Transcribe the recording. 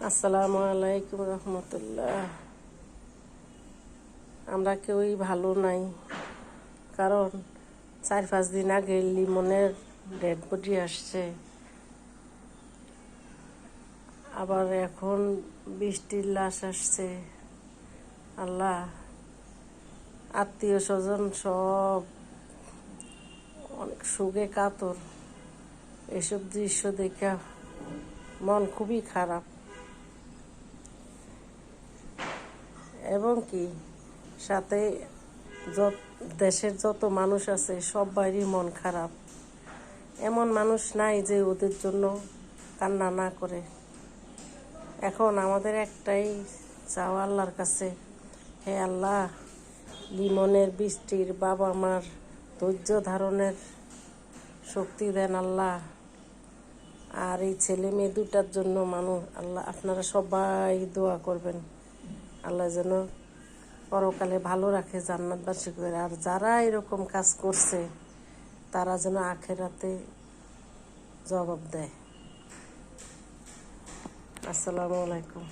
আসসালামু আলাইকুম রহমতুল্লাহ। আমরা কেউই ভালো নাই, কারণ 4-5 দিন আগে লিমনের ডেড বডি আসছে। আবার এখন বৃষ্টির লাশ আসছে। আল্লাহ, আত্মীয় স্বজন সব অনেক শোকে কাতর। এসব দৃশ্য দেখে মন খুবই খারাপ, এবং কি সাথে দেশের যত মানুষ আছে সবারই মন খারাপ। এমন মানুষ নাই যে ওদের জন্য কান্না না করে। এখন আমাদের একটাই চাওয়া আল্লাহর কাছে, হে আল্লাহ, লিমনের বৃষ্টির বাবা মার ধৈর্য ধারণের শক্তি দেন আল্লাহ। আর এই ছেলে মেয়ে দুটার জন্য আল্লাহ আপনারা সবাই দোয়া করবেন, আল্লাহ যেন পরকালে ভালো রাখে, জান্নাতবাসী করে। আর যারা এরকম কাজ করছে তারা যেন আখেরাতে জবাব দেয়। আসসালামু আলাইকুম।